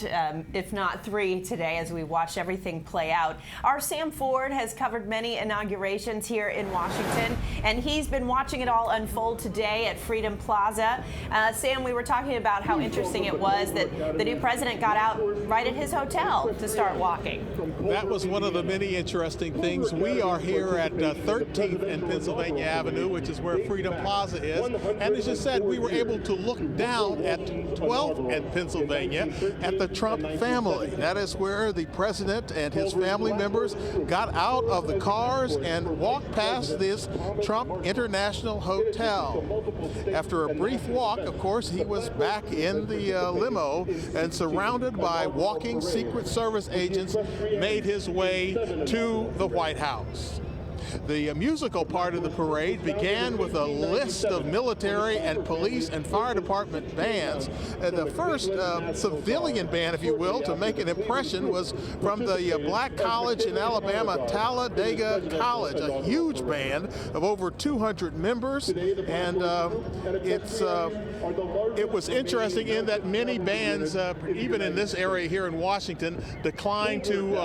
If not 3 today, as we watch everything play out. Our Sam Ford has covered many inaugurations here in Washington, and he's been watching it all unfold today at Freedom Plaza. Sam, we were talking about how interesting it was that the new president got out right at his hotel to start walking. That was one of the many interesting things. We are here at 13th and Pennsylvania Avenue, which is where Freedom Plaza is. And as you said, we were able to look down at 12th and Pennsylvania at the Trump family. That is where the president and his family members got out of the cars and walked past this Trump International Hotel. After a brief walk, of course, he was back in the limo and surrounded by walking Secret Service agents made his way to the White House. The musical part of the parade began with a list of military and police and fire department bands. The first civilian band, if you will, to make an impression was from the Black College in Alabama, Talladega College, a huge band of over 200 members. And it was interesting in that many bands, even in this area here in Washington, declined to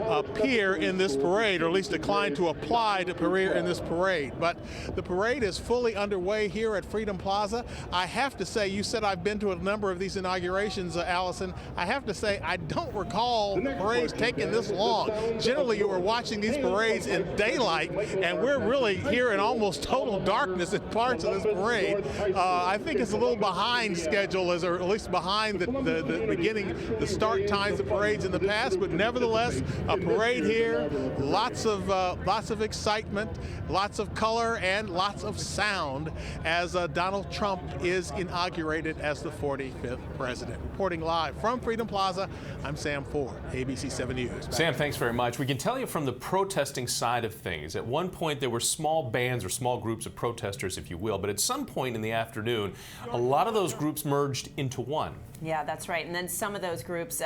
appear in this parade, or at least declined to apply to appear in this parade. But the parade is fully underway here at Freedom Plaza. I have to say, you said I've been to a number of these inaugurations, Allison. I have to say, I don't recall the parades taking this long. Generally, you were watching these parades in daylight, and we're really here in almost total darkness in parts of this parade. I think it's a little behind schedule, or at least behind the beginning, the start times of parades in the past, but nevertheless, a parade here, lots of excitement, lots of color, and lots of sound as Donald Trump is inaugurated as the 45th president. Reporting live from Freedom Plaza, I'm Sam Ford, ABC 7 News. Sam, thanks very much. We can tell you from the protesting side of things, at one point there were small bands or small groups of protesters, if you will, but at some point in the afternoon, a lot of those groups merged into one. Yeah, that's right. And then some of those groups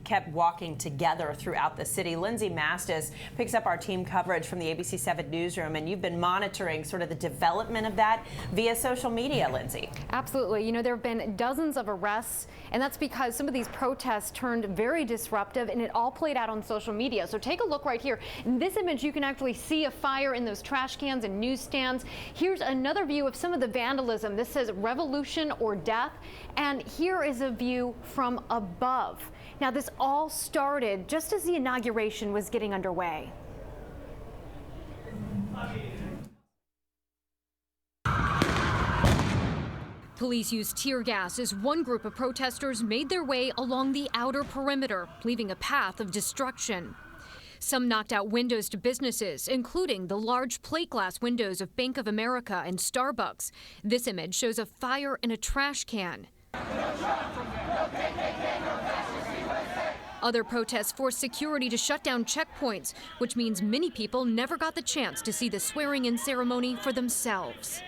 kept walking together throughout the city. Lindsay Mastis picks up our team coverage from the ABC 7 newsroom, and you've been monitoring sort of the development of that via social media, Lindsay. Absolutely. You know, there have been dozens of arrests, and that's because some of these protests turned very disruptive, and it all played out on social media. So take a look right here. In this image, you can actually see a fire in those trash cans and newsstands. Here's another view of some of the vandalism. This says revolution or death, and here is a view from above. Now, this all started just as the inauguration was getting underway. Police used tear gas as one group of protesters made their way along the outer perimeter, leaving a path of destruction. Some knocked out windows to businesses, including the large plate glass windows of Bank of America and Starbucks. This image shows a fire in a trash can. Other protests forced security to shut down checkpoints, which means many people never got the chance to see the swearing-in ceremony for themselves.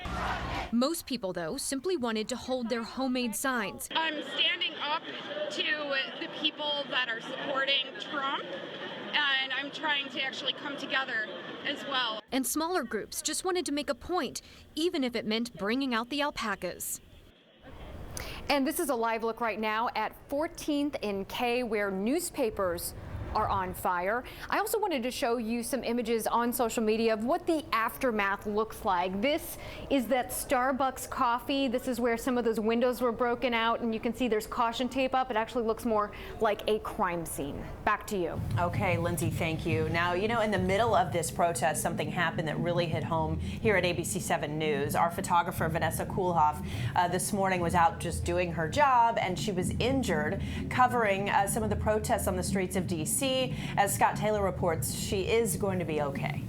Most people, though, simply wanted to hold their homemade signs. I'm standing up to the people that are supporting Trump, and I'm trying to actually come together as well. And smaller groups just wanted to make a point, even if it meant bringing out the alpacas. And this is a live look right now at 14th and K, where newspapers are on fire. I also wanted to show you some images on social media of what the aftermath looks like. This is that Starbucks coffee. This is where some of those windows were broken out, and you can see there's caution tape up. It actually looks more like a crime scene. Back to you. Okay, Lindsay, thank you. Now, you know, in the middle of this protest, something happened that really hit home here at ABC 7 News. Our photographer, Vanessa Kuhlhoff, this morning was out just doing her job, and she was injured covering some of the protests on the streets of D.C. As Scott Taylor reports, she is going to be okay.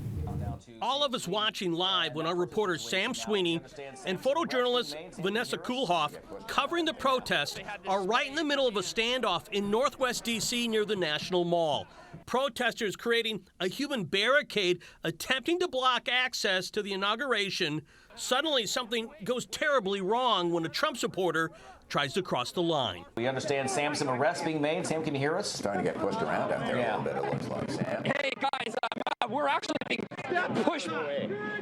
All of us watching live when our reporters Sam Sweeney and photojournalist Vanessa Kuhlhoff, covering the protest, are right in the middle of a standoff in Northwest D.C. near the National Mall. Protesters creating a human barricade attempting to block access to the inauguration. Suddenly, something goes terribly wrong when a Trump supporter tries to cross the line. We understand Sam, some arrests being made. Sam, can you hear us? Starting to get pushed around out there a little bit, it looks like, Sam. Hey guys, we're actually being pushed.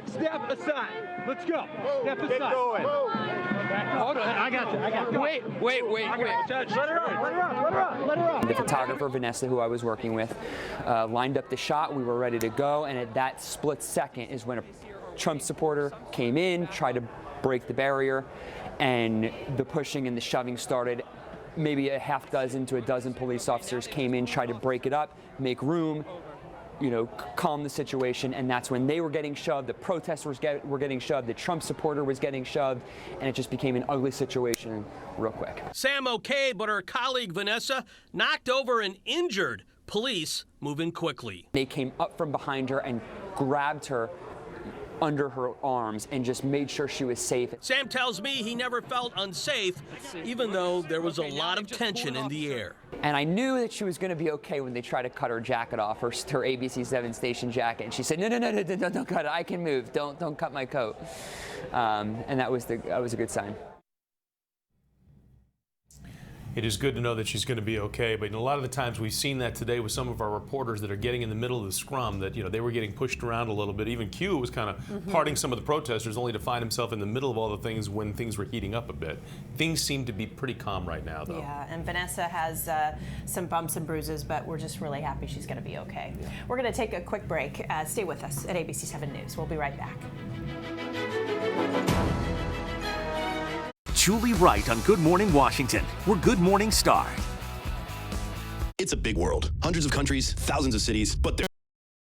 Step aside. Let's go. Step aside. Get going. Hold on. I got you. Wait. Let her up. The photographer, Vanessa, who I was working with, lined up the shot. We were ready to go. And at that split second is when a Trump supporter came in, tried to break the barrier, and the pushing and the shoving started. Maybe a half dozen to a dozen police officers came in, tried to break it up, make room, calm the situation, and that's when they were getting shoved, the protesters were getting shoved, the Trump supporter was getting shoved, and it just became an ugly situation real quick. Sam okay, but her colleague Vanessa knocked over and injured. Police moving quickly. They came up from behind her and grabbed her under her arms and just made sure she was safe. Sam tells me he never felt unsafe, even though there was a lot of tension in the air. And I knew that she was going to be okay when they tried to cut her jacket off, her ABC 7 station jacket. And she said, no, don't cut it. I can move. Don't cut my coat. And that was a good sign. It is good to know that she's going to be okay, but a lot of the times we've seen that today with some of our reporters that are getting in the middle of the scrum, that they were getting pushed around a little bit. Even Q was kind of parting some of the protesters, only to find himself in the middle of all the things when things were heating up a bit. Things seem to be pretty calm right now, though. Yeah, and Vanessa has some bumps and bruises, but we're just really happy she's going to be okay. Yeah. We're going to take a quick break. Stay with us at ABC 7 News. We'll be right back. Julie Wright on Good Morning Washington. We're Good Morning Star. It's a big world. Hundreds of countries, thousands of cities, but